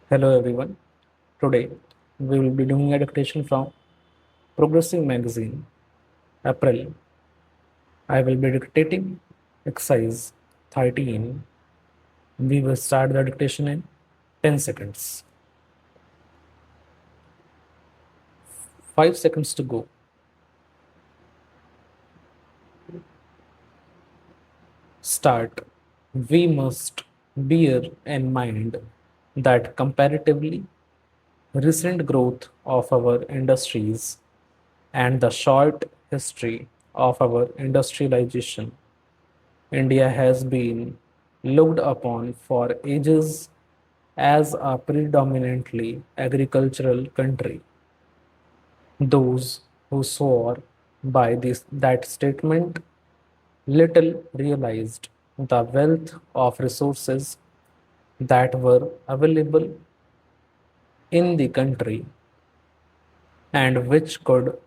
Hello everyone. Today we will be doing a dictation from Progressive Magazine, April. I will be dictating exercise 13. We will start the dictation in 10 seconds. 5 seconds to go. Start. We must bear in mind that comparatively recent growth of our industries and the short history of our industrialization, India has been looked upon for ages as a predominantly agricultural country. Those who swore by that statement little realized the wealth of resources that were available in the country and which could,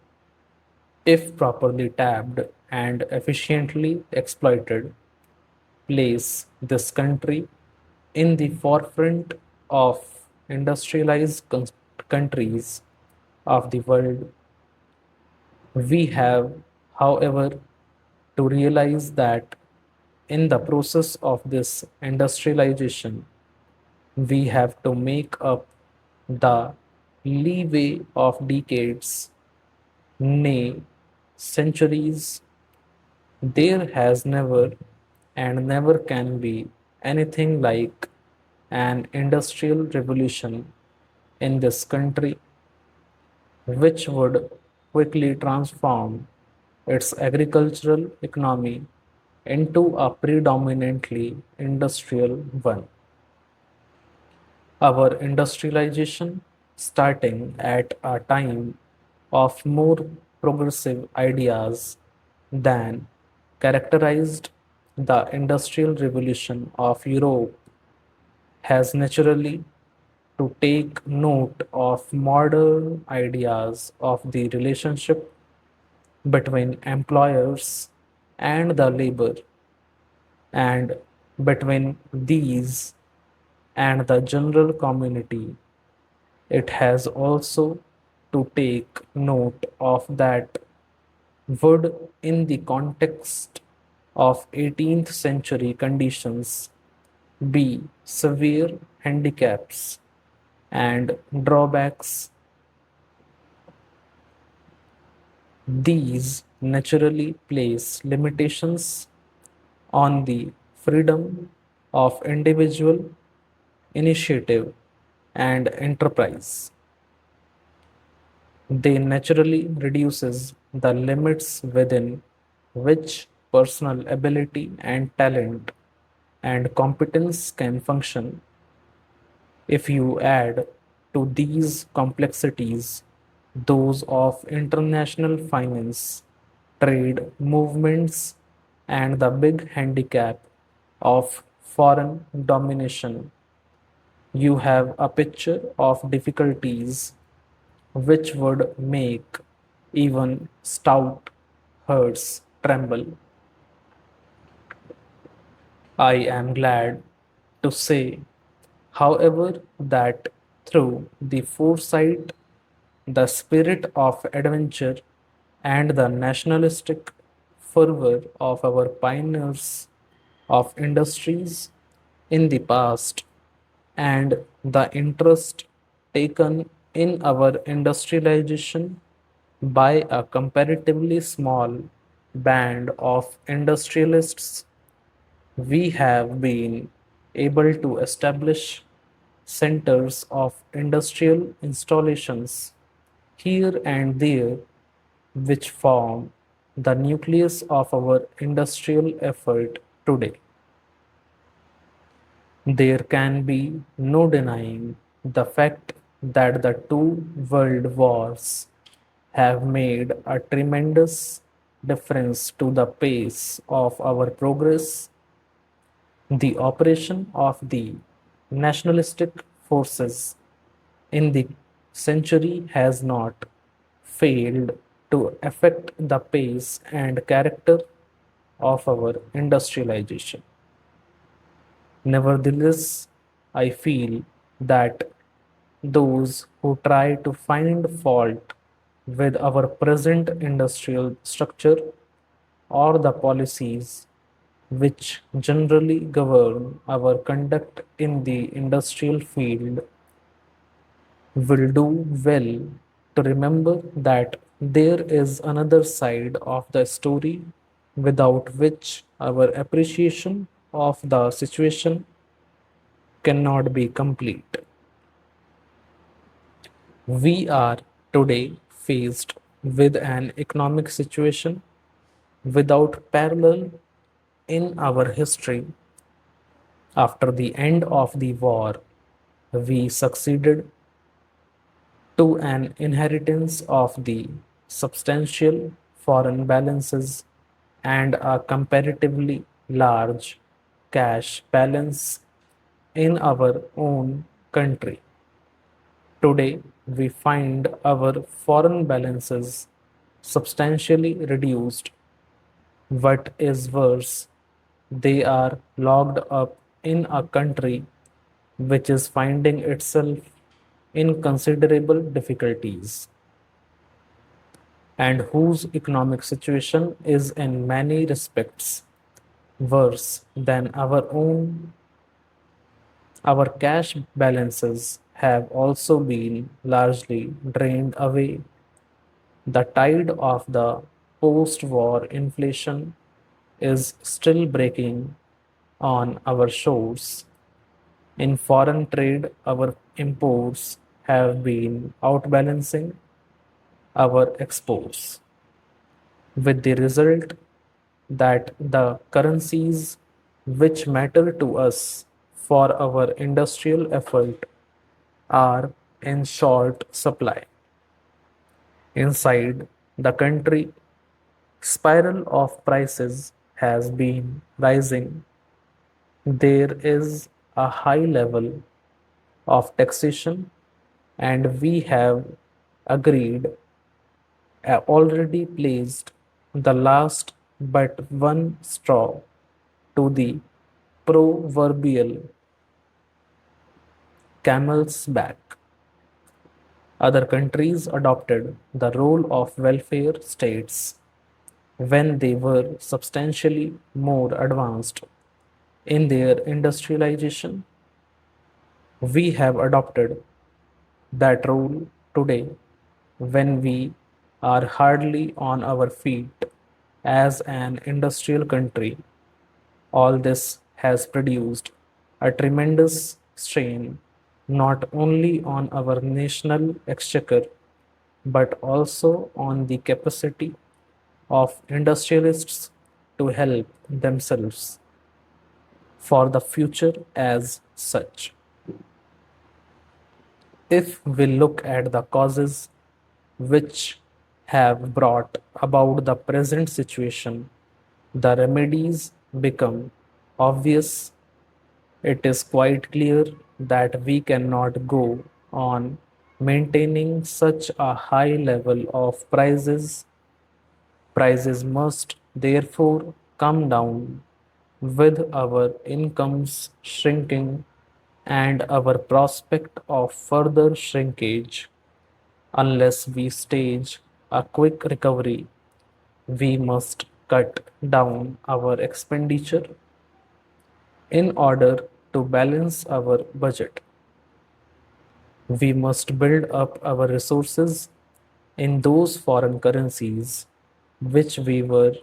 if properly tapped and efficiently exploited, place this country in the forefront of industrialized countries of the world. We have, however, to realize that in the process of this industrialization, we have to make up the leeway of decades, nay, centuries. There has never and never can be anything like an industrial revolution in this country which would quickly transform its agricultural economy into a predominantly industrial one. Our industrialization, starting at a time of more progressive ideas than characterized the Industrial Revolution of Europe, has naturally to take note of modern ideas of the relationship between employers and the labor, and between these and the general community. It has also to take note of that would, in the context of 18th century conditions, be severe handicaps and drawbacks. These naturally place limitations on the freedom of individual initiative and enterprise. They naturally reduces the limits within which personal ability and talent and competence can function. If you add to these complexities those of international finance, trade movements, and the big handicap of foreign domination, you have a picture of difficulties which would make even stout hearts tremble. I am glad to say, however, that through the foresight, the spirit of adventure, and the nationalistic fervor of our pioneers of industries in the past, and the interest taken in our industrialization by a comparatively small band of industrialists, we have been able to establish centers of industrial installations here and there, which form the nucleus of our industrial effort today. There can be no denying the fact that the two world wars have made a tremendous difference to the pace of our progress. The operation of the nationalistic forces in the century has not failed to affect the pace and character of our industrialization. Nevertheless, I feel that those who try to find fault with our present industrial structure or the policies which generally govern our conduct in the industrial field will do well to remember that there is another side of the story without which our appreciation of the situation cannot be complete. We are today faced with an economic situation without parallel in our history. After the end of the war, we succeeded to an inheritance of the substantial foreign balances and a comparatively large cash balance in our own country. Today, we find our foreign balances substantially reduced. What is worse, they are locked up in a country which is finding itself in considerable difficulties and whose economic situation is in many respects worse than our own. Our cash balances have also been largely drained away. The tide of the post war inflation is still breaking on our shores. In foreign trade, our imports have been outbalancing our exports, with the result that the currencies which matter to us for our industrial effort are in short supply. Inside the country, spiral of prices has been rising. There is a high level of taxation, and we have agreed already placed the last but one straw to the proverbial camel's back. Other countries adopted the role of welfare states when they were substantially more advanced in their industrialization. We have adopted that role today when we are hardly on our feet as an industrial country. All this has produced a tremendous strain not only on our national exchequer but also on the capacity of industrialists to help themselves for the future as such. If we look at the causes which have brought about the present situation, the remedies become obvious. It is quite clear that we cannot go on maintaining such a high level of prices. Prices must therefore come down with our incomes shrinking and our prospect of further shrinkage. Unless we stage a quick recovery, we must cut down our expenditure in order to balance our budget. We must build up our resources in those foreign currencies which we were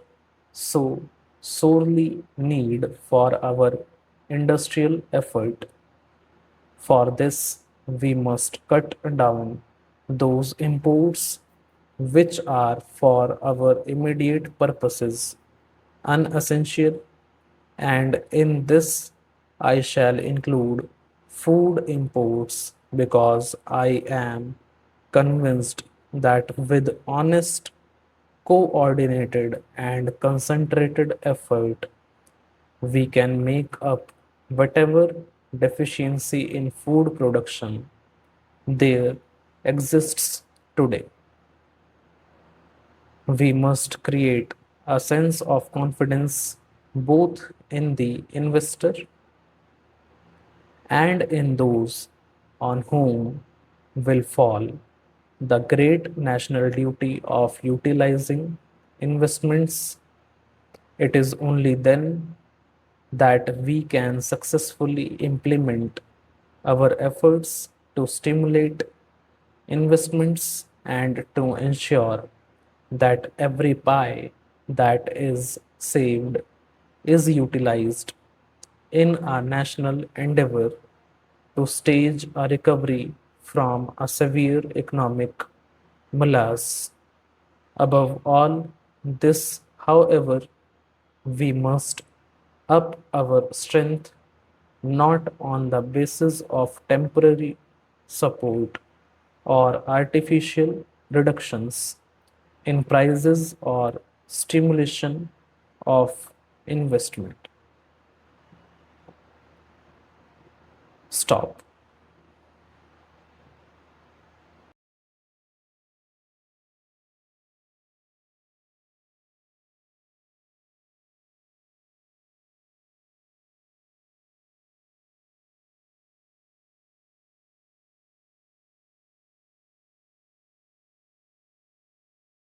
so sorely need for our industrial effort. For this, we must cut down those imports which are for our immediate purposes unessential, and in this I shall include food imports because I am convinced that with honest, coordinated, and concentrated effort, we can make up whatever deficiency in food production there exists today. We must create a sense of confidence both in the investor and in those on whom will fall. The great national duty of utilizing investments, it is only then that we can successfully implement our efforts to stimulate investments and to ensure that every pie that is saved is utilized in our national endeavor to stage a recovery from a severe economic malaise. Above all this, however, we must up our strength not on the basis of temporary support or artificial reductions in prices or stimulation of investment. Stop.